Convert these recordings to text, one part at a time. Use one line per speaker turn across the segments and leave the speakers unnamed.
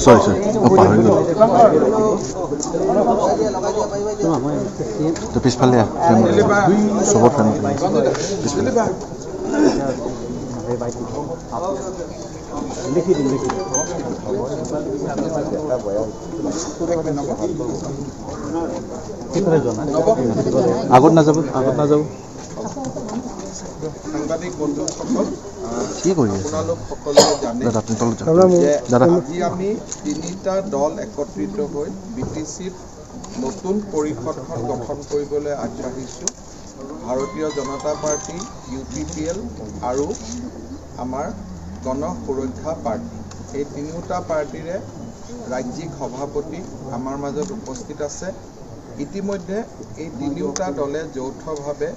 Sorry, তো পিছফালে চবৰ ফ্ৰেণ্ড আগত নাযাব
সাংবাদিক বন্ধুসকল
কি কৰি আছে
আপোনালোক সকলোৱে জানে যে আজি আমি তিনিটা দল একত্ৰিত হৈ বিটিচিত নতুন পৰিষদখন গঠন কৰিবলৈ আগবাঢ়িছোঁ ভাৰতীয় জনতা পাৰ্টি UPPL আৰু আমাৰ গণ সুৰক্ষা পাৰ্টি এই তিনিওটা পাৰ্টিৰে ৰাজ্যিক সভাপতি আমাৰ মাজত উপস্থিত আছে ইতিমধ্যে এই তিনিওটা দলে যৌথভাৱে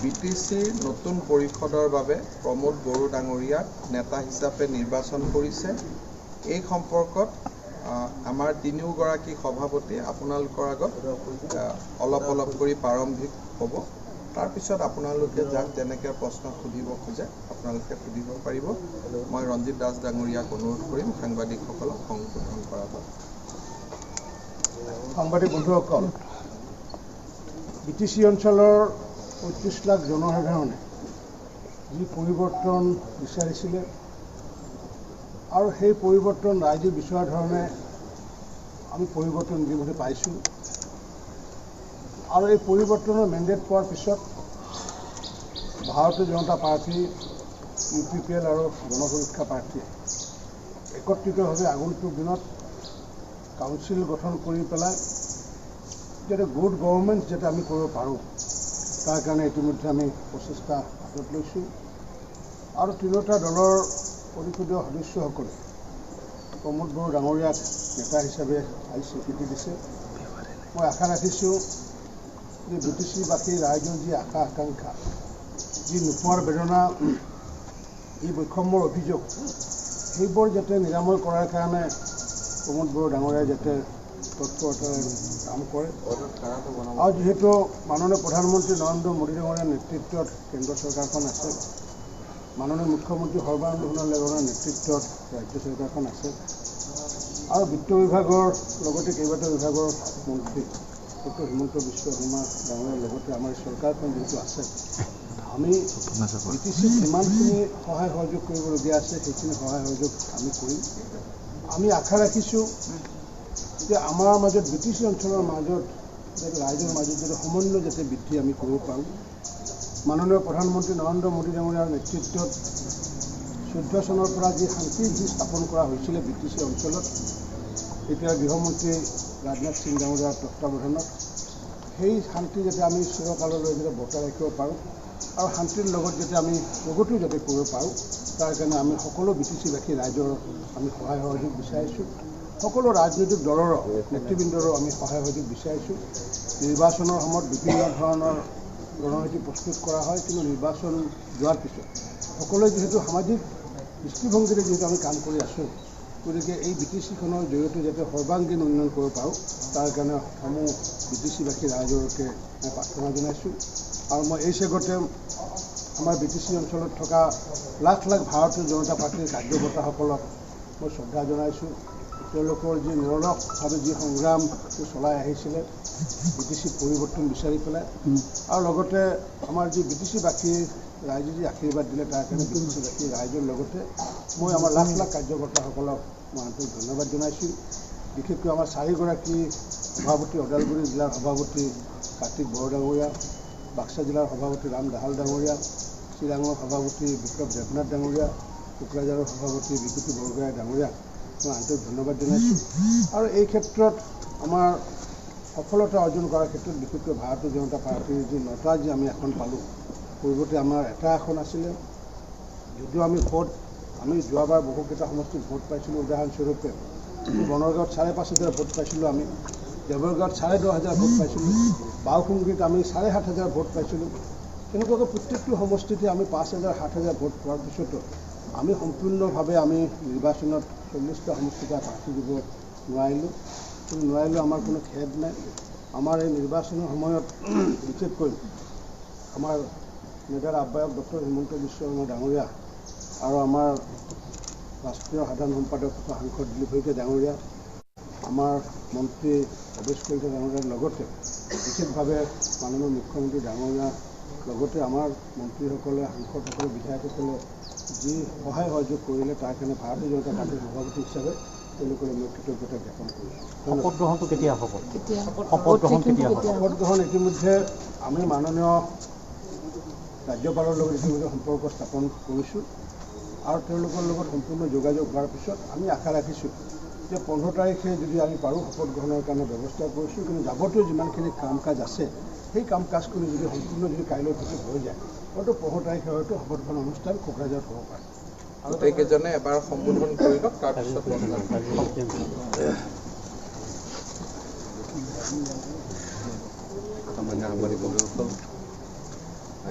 বিটিচিৰ নতুন পৰিষদৰ বাবে প্ৰমোদ বড়ো ডাঙৰীয়াক নেতা হিচাপে নিৰ্বাচন কৰিছে এই সম্পৰ্কত আমাৰ তিনিওগৰাকী সভাপতি আপোনালোকৰ আগত অলপ কৰি প্ৰাৰম্ভিক হ'ব তাৰ পিছত আপোনালোকে যাক যেনেকৈ প্ৰশ্ন সুধিব খোজে আপোনালোকে সুধিব পাৰিব মই ৰঞ্জিত দাস ডাঙৰীয়াক অনুৰোধ কৰিম সাংবাদিকসকলক সংবোধন কৰাৰ বাবে
সাংবাদিক বন্ধুসকল বিটিচি অঞ্চলৰ ৩৫ লাখ জনসাধাৰণে যি পৰিৱৰ্তন বিচাৰিছিলে আৰু সেই পৰিৱৰ্তন ৰাইজে বিচৰা ধৰণে আমি পৰিৱৰ্তন ইতিমধ্যে পাইছোঁ আৰু এই পৰিৱৰ্তনৰ মেণ্ডেট পোৱাৰ পিছত ভাৰতীয় জনতা পাৰ্টি UPPL আৰু গণ সুৰক্ষা পাৰ্টীয়ে একত্ৰিতভাৱে আগন্তুক দিনত কাউন্সিল গঠন কৰি পেলাই যাতে গুড গভৰ্ণমেণ্ট যাতে আমি কৰিব পাৰোঁ তাৰ কাৰণে ইতিমধ্যে আমি প্ৰচেষ্টা হাতত লৈছোঁ আৰু তিনিওটা দলৰ পৰিষদীয় সদস্যসকলে প্ৰমোদ বড়ো ডাঙৰীয়াক নেতা হিচাপে আজি স্বীকৃতি দিছে মই আশা ৰাখিছোঁ যে বিটিচিবাসী ৰাইজৰ যি আশা আকাংক্ষা যি নোপোৱাৰ বেদনা এই বৈষম্যৰ অভিযোগ সেইবোৰ যাতে নিৰাময় কৰাৰ কাৰণে প্ৰমোদ বড়ো ডাঙৰীয়াই যাতে তৎপৰতাৰে কাম কৰে আৰু যিহেতু মাননীয় প্ৰধানমন্ত্ৰী নৰেন্দ্ৰ মোদী ডাঙৰীয়াৰ নেতৃত্বত কেন্দ্ৰ চৰকাৰখন আছে মাননীয় মুখ্যমন্ত্ৰী সৰ্বানন্দ সোণোৱালৰ নেতৃত্বত ৰাজ্য চৰকাৰখন আছে আৰু বিত্ত বিভাগৰ লগতে কেইবাটাও বিভাগৰ মন্ত্ৰী ডক্টৰ হিমন্ত বিশ্ব শৰ্মা ডাঙৰীয়াৰ লগতে আমাৰ চৰকাৰখন যিহেতু আছে আমি বিটিচিক যিমানখিনি সহায় সহযোগ কৰিবলগীয়া আছে সেইখিনি সহায় সহযোগ আমি কৰিম আমি আশা ৰাখিছোঁ যে আমাৰ মাজত বিটিচি অঞ্চলৰ মাজত যাতে ৰাইজৰ মাজত যাতে সমন্বয় যাতে বৃদ্ধি আমি কৰিব পাৰোঁ মাননীয় প্ৰধানমন্ত্ৰী নৰেন্দ্ৰ মোদী ডাঙৰীয়াৰ নেতৃত্বত 14 চনৰ পৰা যি শান্তি যি স্থাপন কৰা হৈছিলে বিটিচি অঞ্চলত এতিয়া গৃহমন্ত্ৰী ৰাজনাথ সিং ডাঙৰীয়াৰ তত্ত্বাৱধানত সেই শান্তি যাতে আমি চিৰকাললৈ যাতে বৰ্তাই ৰাখিব পাৰোঁ আৰু শান্তিৰ লগত যাতে আমি প্ৰগতিও যাতে কৰিব পাৰোঁ তাৰ কাৰণে আমি সকলো বিটিচিবাসী ৰাইজৰ আমি সহায় সহযোগ বিচাৰিছোঁ সকলো ৰাজনৈতিক দলৰ নেতৃবৃন্দৰো আমি সহায় সহযোগ বিচাৰিছোঁ নিৰ্বাচনৰ সময়ত বিভিন্ন ধৰণৰ ৰণনীতি প্ৰস্তুত কৰা হয় কিন্তু নিৰ্বাচন যোৱাৰ পিছত সকলোৱে যিহেতু সামাজিক দৃষ্টিভংগীৰে যিহেতু আমি কাম কৰি আছোঁ গতিকে এই বিটিচিখনৰ জৰিয়তে যাতে সৰ্বাংগীন উন্নয়ন কৰিব পাৰোঁ তাৰ কাৰণে সমূহ বিটিচিবাসী ৰাইজৰকে মই প্ৰাৰ্থনা জনাইছোঁ আৰু মই এই চেগতে আমাৰ বিটিচি অঞ্চলত থকা লাখ লাখ ভাৰতীয় জনতা পাৰ্টীৰ কাৰ্যকৰ্তাসকলক মই শ্ৰদ্ধা জনাইছোঁ তেওঁলোকৰ যি নিৰলসভাৱে যি সংগ্ৰাম চলাই আহিছিলে বিটিচিত পৰিৱৰ্তন বিচাৰি পেলাই আৰু লগতে আমাৰ যি বিটিচিবাসী ৰাইজে যি আশীৰ্বাদ দিলে তাৰ কাৰণে বিটিচিবাসী ৰাইজৰ লগতে মই আমাৰ লাখ লাখ কাৰ্যকৰ্তাসকলক মই আন্তৰিক ধন্যবাদ জনাইছোঁ বিশেষকৈ আমাৰ 4গৰাকী সভাপতি ওদালগুৰি জিলাৰ সভাপতি কাৰ্তিক বড়ো ডাঙৰীয়া বাক্সা জিলাৰ সভাপতি ৰাম দাহাল ডাঙৰীয়া চিৰাঙৰ সভাপতি বিপ্লৱ দেৱনাথ ডাঙৰীয়া কোকৰাঝাৰৰ সভাপতি বিকুতি বৰগোহাঁই ডাঙৰীয়াক মই আন্তৰিক ধন্যবাদ জনাইছোঁ আৰু এই ক্ষেত্ৰত আমাৰ সফলতা অৰ্জন কৰাৰ ক্ষেত্ৰত বিশেষকৈ ভাৰতীয় জনতা পাৰ্টীৰ যি নটা যি আমি আসন পালোঁ পূৰ্বতে আমাৰ এটা আসন আছিলে যদিও আমি ভোট আমি যোৱাবাৰ বহুকেইটা সমষ্টিত ভোট পাইছিলোঁ উদাহৰণস্বৰূপে বনৰগাঁৱত 5,500 ভোট পাইছিলোঁ আমি দেৱৰগাঁৱত 10,500 ভোট পাইছিলোঁ বাওসুংগীত আমি 7,500 ভোট পাইছিলোঁ তেনেকুৱাকৈ প্ৰত্যেকটো সমষ্টিতে আমি 5,000 7,000 ভোট পোৱাৰ পিছতো আমি সম্পূৰ্ণভাৱে আমি নিৰ্বাচনত 40টা সমষ্টিতে প্ৰাৰ্থী দিব নোৱাৰিলোঁ আমাৰ কোনো খেদ নাই আমাৰ এই নিৰ্বাচনৰ সময়ত বিশেষকৈ আমাৰ নেতাৰ আহ্বায়ক ডক্টৰ হিমন্ত বিশ্ব শৰ্মা ডাঙৰীয়া আৰু আমাৰ ৰাষ্ট্ৰীয় সাধাৰণ সম্পাদক তথা সাংসদ দিলীপ শইকীয়া ডাঙৰীয়া, আমাৰ মন্ত্ৰী ভৱেশ কলিতা ডাঙৰীয়াৰ লগতে বিশেষভাৱে মাননীয় মুখ্যমন্ত্ৰী ডাঙৰীয়াৰ লগতে আমাৰ মন্ত্ৰীসকলে, সাংসদসকলে, বিধায়কসকলে যি সহায় সহযোগ কৰিলে তাৰ কাৰণে ভাৰতীয় জনতা পাৰ্টীৰ সভাপতি হিচাপে তেওঁলোকলৈ মই কৃতজ্ঞতা জ্ঞাপন কৰিছোঁ।
শপত গ্ৰহণটো কেতিয়া হ'ব? শপত
গ্ৰহণ ইতিমধ্যে আমি মাননীয় ৰাজ্যপালৰ লগত ইতিমধ্যে সম্পৰ্ক স্থাপন কৰিছোঁ আৰু তেওঁলোকৰ লগত সম্পূৰ্ণ যোগাযোগ হোৱাৰ পিছত আমি আশা ৰাখিছোঁ যে 15 তাৰিখে যদি আমি পাৰোঁ শপত গ্ৰহণৰ কাৰণে ব্যৱস্থা কৰিছোঁ। কিন্তু যাৱতীয় যিমানখিনি কাম কাজ আছে সেই কাম কাজখিনি যদি সম্পূৰ্ণ যদি কাইলৈ ভিতৰত হৈ যায় হয়তো 15 তাৰিখে হয়তো শপত গ্ৰহণ অনুষ্ঠান কোকৰাঝাৰত হ'ব পাৰে।
গোটেইকেইজনে এবাৰ সম্বোধন কৰি লওক, তাৰপিছত
সামান্য সাংবাদিক বন্ধুসকল,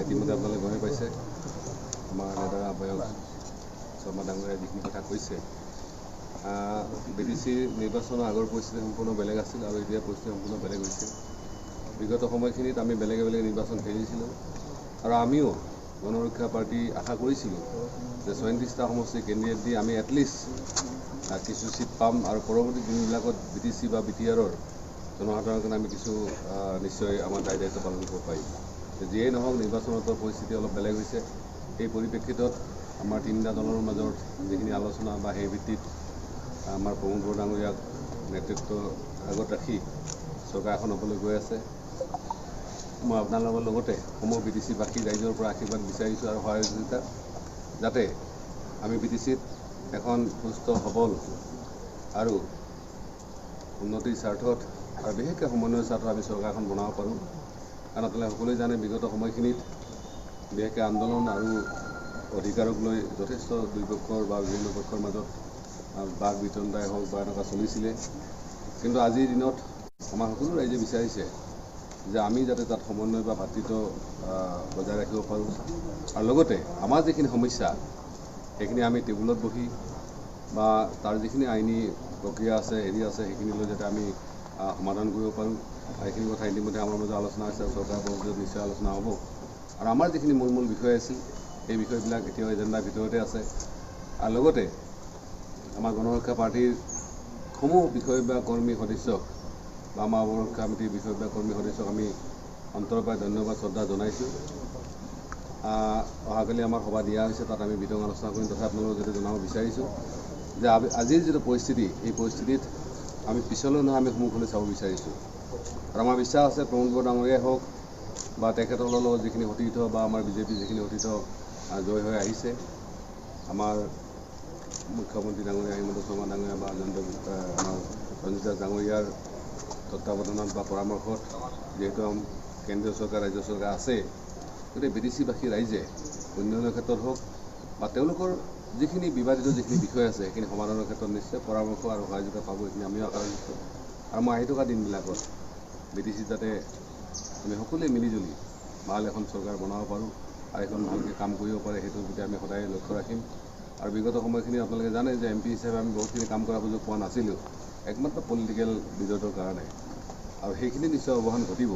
ইতিমধ্যে আপোনালোকে গমে পাইছে আমাৰ নেতা আহ্বায়ক শৰ্মা ডাঙৰীয়াই যিখিনি কথা কৈছে। BTC নিৰ্বাচনৰ আগৰ পৰিস্থিতি সম্পূৰ্ণ বেলেগ আছিল আৰু এতিয়া পৰিস্থিতি সম্পূৰ্ণ বেলেগ হৈছে। বিগত সময়খিনিত আমি বেলেগে বেলেগে নিৰ্বাচন খেলিছিলোঁ আৰু আমিও গণৰক্ষা পাৰ্টি আশা কৰিছিলোঁ যে 34টা সমষ্টি কেণ্ডিডেট দি আমি এটলিষ্ট কিছু চিট পাম আৰু পৰৱৰ্তী দিনবিলাকত BTC বা BTRৰ জনসাধাৰণৰ কাৰণে আমি কিছু নিশ্চয় আমাৰ দায়িত্ব পালন কৰিব পাৰিম। যিয়েই নহওক নিৰ্বাচনত পৰিস্থিতি অলপ বেলেগ হৈছে। এই পৰিপ্ৰেক্ষিতত আমাৰ তিনিটা দলৰ মাজত যিখিনি আলোচনা বা সেই ভিত্তিত আমাৰ প্ৰমোদ বড়ো ডাঙৰীয়াক নেতৃত্ব আগত ৰাখি চৰকাৰ এখন হ'বলৈ গৈ আছে। মই আপোনালোকৰ লগতে সমূহ BTC বাকী ৰাইজৰ পৰা আশীৰ্বাদ বিচাৰিছোঁ আৰু সহযোগিতা, যাতে আমি BTCত এখন সুস্থ সবল আৰু উন্নতিৰ স্বাৰ্থত আৰু বিশেষকৈ সমন্বয়ৰ স্বাৰ্থত আমি চৰকাৰখন বনাব পাৰোঁ। কাৰণ আপোনালোকে সকলোৱে জানে বিগত সময়খিনিত বিশেষকৈ আন্দোলন আৰু অধিকাৰক লৈ যথেষ্ট দুই পক্ষৰ বা বিভিন্ন পক্ষৰ মাজত বাক বিতণ্ডাই হওক বা এনেকুৱা চলিছিলে। কিন্তু আজিৰ দিনত আমাৰ সকলো ৰাইজে বিচাৰিছে যে আমি যাতে তাত সমন্বয় বা ভাতৃত্ব বজাই ৰাখিব পাৰোঁ আৰু লগতে আমাৰ যিখিনি সমস্যা সেইখিনি আমি টেবুলত বহি বা তাৰ যিখিনি আইনী প্ৰক্ৰিয়া আছে সেইখিনি লৈ যাতে আমি সমাধান কৰিব পাৰোঁ। সেইখিনি কথা ইতিমধ্যে আমাৰ মাজত আলোচনা হৈছে, চৰকাৰ পৰ্যায়ত নিশ্চয় আলোচনা হ'ব। আৰু আমাৰ যিখিনি মূল বিষয় আছিল সেই বিষয়বিলাক এতিয়াও এজেণ্ডাৰ ভিতৰতে আছে। আৰু লগতে আমাৰ গণৰক্ষা পাৰ্টিৰ সমূহ বিষয় বা কৰ্মী সদস্যক বা আমাৰ অৱৰক্ষা সমিতিৰ বিষয় বা কৰ্মী সদস্যক আমি অন্তৰৰ পৰা ধন্যবাদ শ্ৰদ্ধা জনাইছোঁ। অহাকালি আমাৰ সভা দিয়া হৈছে, তাত আমি বিতং আলোচনা কৰিম। তথা আপোনালোকক যদি জনাব বিচাৰিছোঁ যে আজিৰ যিটো পৰিস্থিতি, এই পৰিস্থিতিত আমি পিছলৈ নহয় আমি সন্মুখলৈ চাব বিচাৰিছোঁ। আৰু আমাৰ বিশ্বাস আছে প্ৰমোদ বড়ো ডাঙৰীয়াই হওক বা তেখেতসকলৰ লগত যিখিনি সতীৰ্থ বা আমাৰ বিজেপি যিখিনি সতীৰ্থ জয় হৈ আহিছে, আমাৰ মুখ্যমন্ত্ৰী ডাঙৰীয়া হিমন্ত শৰ্মা ডাঙৰীয়া বা আমাৰ ৰঞ্জিত দাস ডাঙৰীয়াৰ তত্ত্বাৱধানত বা পৰামৰ্শত যিহেতু কেন্দ্ৰীয় চৰকাৰ ৰাজ্য চৰকাৰ আছে, গতিকে BTC-বাসী ৰাইজে উন্নয়নৰ ক্ষেত্ৰত হওক বা তেওঁলোকৰ যিখিনি বিবাদিত যিখিনি বিষয় আছে সেইখিনি সমাধানৰ ক্ষেত্ৰত নিশ্চয় পৰামৰ্শ আৰু সহযোগিতা পাব, এইখিনি আমিও আশা ৰাখিছোঁ। আৰু মই আহি থকা দিনবিলাকত BTC যাতে আমি সকলোৱে মিলিজুলি ভাল এখন চৰকাৰ বনাব পাৰোঁ আৰু এখন ভালকৈ কাম কৰিব পাৰে, সেইটোৰ প্ৰতি আমি সদায় লক্ষ্য ৰাখিম। আৰু বিগত সময়খিনি আপোনালোকে জানে যে MP হিচাপে আমি বহুতখিনি কাম কৰাৰ সুযোগ পোৱা নাছিলোঁ, একমাত্ৰ পলিটিকেল বিজয়ৰ কাৰণে। আৰু সেইখিনি নিশ্চয় অৱসান ঘটিব।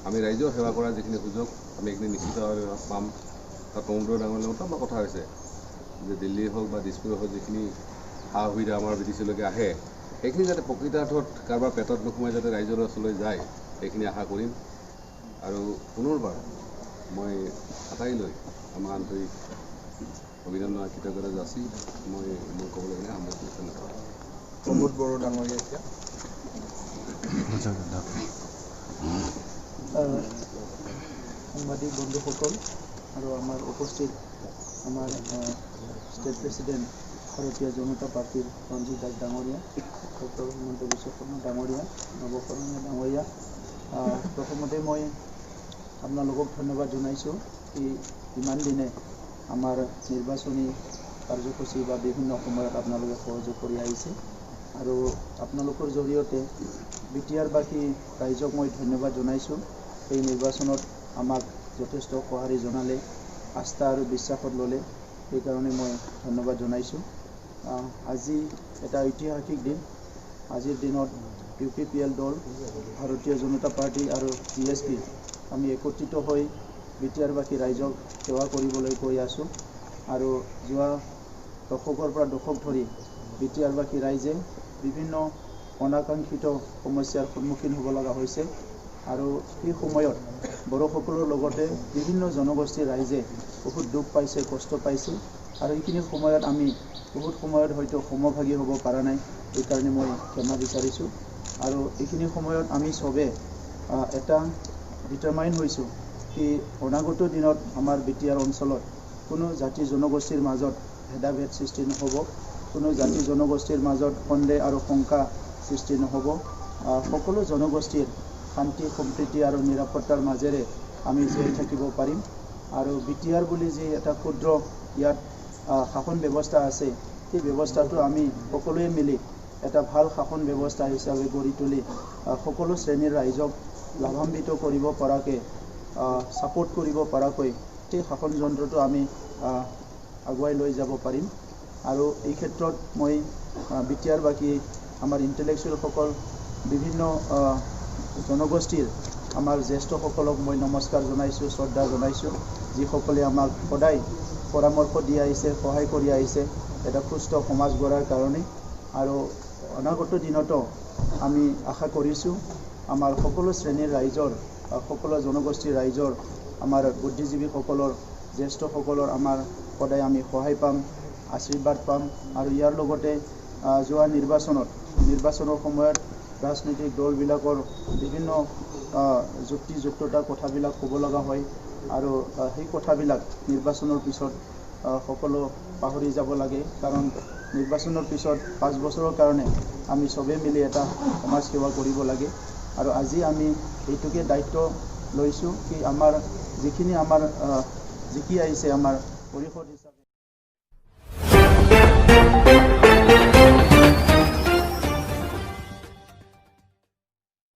আমি ৰাইজৰ সেৱা কৰাৰ যিখিনি সুযোগ আমি এইখিনি নিশ্চিতভাৱে পাম। তাত প্ৰমোদ বড়ো ডাঙৰীয়াৰ লগতো আমাৰ কথা হৈছে যে দিল্লী হওক বা দিছপুৰ হওক যিখিনি সা সুবিধা আমাৰ BTC-লৈকে আহে সেইখিনি যাতে প্ৰকৃতাৰ্থত কাৰোবাৰ পেটত নোসোমাই যাতে ৰাইজৰ ওচৰলৈ যায়, সেইখিনি আশা কৰিম। আৰু পুনৰবাৰ মই আটাইলৈ আমাৰ আন্তৰিক অভিনন্দন কৃতজ্ঞতা যাচি মই মোৰ ক'বলগীয়া সামৰিছোঁ। ধন্যবাদ।
প্ৰমোদ বড়ো ডাঙৰীয়া এতিয়া
সাংবাদিক বন্ধুসকল আৰু আমাৰ উপস্থিত আমাৰ ষ্টেট প্ৰেচিডেণ্ট ভাৰতীয় জনতা পাৰ্টিৰ ৰঞ্জিত দাস ডাঙৰীয়া, ডক্টৰ হিমন্ত বিশ্ব শৰ্মা ডাঙৰীয়া, নৱকৰণীয়া ডাঙৰীয়া, প্ৰথমতে মই আপোনালোকক ধন্যবাদ জনাইছোঁ কি ইমান দিনে আমাৰ নিৰ্বাচনী কাৰ্যসূচী বা বিভিন্ন সময়ত আপোনালোকে সহযোগ কৰি আহিছে আৰু আপোনালোকৰ জৰিয়তে BTR-বাসী ৰাইজক মই ধন্যবাদ জনাইছোঁ। এই নিৰ্বাচনত আমাক যথেষ্ট সঁহাৰি জনালে, আস্থা আৰু বিশ্বাসত ল'লে, সেইকাৰণে মই ধন্যবাদ জনাইছোঁ। আজি এটা ঐতিহাসিক দিন। আজিৰ দিনত UPPL দল, ভাৰতীয় জনতা পাৰ্টি আৰু BSP আমি একত্ৰিত হৈ BTR-বাসী ৰাইজক সেৱা কৰিবলৈ গৈ আছোঁ। আৰু যোৱা দশকৰ পৰা দশক ধৰি বিটিআৰবাসী ৰাইজে বিভিন্ন অনাকাংক্ষিত সমস্যাৰ সন্মুখীন হ'ব লগা হৈছে আৰু এই সময়ত বড়োসকলৰ লগতে বিভিন্ন জনগোষ্ঠীৰ ৰাইজে বহুত দুখ পাইছে, কষ্ট পাইছে আৰু এইখিনি সময়ত আমি বহুত সময়ত হয়তো সমভাগী হ'ব পৰা নাই। এইকাৰণে মই ক্ষমা বিচাৰিছোঁ আৰু এইখিনি সময়ত আমি চবে এটা ডিটাৰমাইন হৈছোঁ কি অনাগত দিনত আমাৰ বিটিআৰ অঞ্চলত কোনো জাতি জনগোষ্ঠীৰ মাজত ভেদাভেদ সৃষ্টি নহ'ব, কোনো জাতি জনগোষ্ঠীৰ মাজত সন্দেহ আৰু শংকা সৃষ্টি নহ'ব। সকলো জনগোষ্ঠীৰ শান্তি সম্প্ৰীতি আৰু নিৰাপত্তাৰ মাজেৰে আমি জীয়াই থাকিব পাৰিম আৰু বিটিআৰ বুলি যি এটা ক্ষুদ্ৰ ইয়াত শাসন ব্যৱস্থা আছে, সেই ব্যৱস্থাটো আমি সকলোৱে মিলি এটা ভাল শাসন ব্যৱস্থা হিচাপে গঢ়ি তুলি সকলো শ্ৰেণীৰ ৰাইজক লাভান্বিত কৰিব পৰাকৈ ছাপোৰ্ট কৰিব পৰাকৈ সেই শাসন যন্ত্ৰটো আমি আগুৱাই লৈ যাব পাৰিম। আৰু এই ক্ষেত্ৰত মই বিটিআৰবাসী আমাৰ ইণ্টেলেকচুৱেলসকল বিভিন্ন জনগোষ্ঠীৰ আমাৰ জ্যেষ্ঠসকলক মই নমস্কাৰ জনাইছোঁ, শ্ৰদ্ধা জনাইছোঁ, যিসকলে আমাক সদায় পৰামৰ্শ দি আহিছে, সহায় কৰি আহিছে এটা সুস্থ সমাজ গঢ়াৰ কাৰণে। আৰু অনাগত দিনতো আমি আশা কৰিছোঁ আমাৰ সকলো শ্ৰেণীৰ ৰাইজৰ, সকলো জনগোষ্ঠীৰ ৰাইজৰ, আমাৰ বুদ্ধিজীৱীসকলৰ, জ্যেষ্ঠসকলৰ আমাৰ সদায় আমি সহায় পাম, আশীৰ্বাদ পাম আৰু ইয়াৰ লগতে যোৱা নিৰ্বাচনৰ সময়ত ৰাজনৈতিক দলবিলাকৰ বিভিন্ন যুক্তিযুক্ততা কথাবিলাক ক'ব লগা হয় আৰু সেই কথাবিলাক নিৰ্বাচনৰ পিছত সকলো পাহৰি যাব লাগে, কাৰণ নিৰ্বাচনৰ পিছত 5 বছৰৰ কাৰণে আমি চবেই মিলি এটা সমাজ সেৱা কৰিব লাগে। আৰু আজি আমি এইটোকে দায়িত্ব লৈছোঁ কি আমাৰ যিখিনি আমাৰ জিকি আহিছে আমাৰ পৰিষদ হিচাপে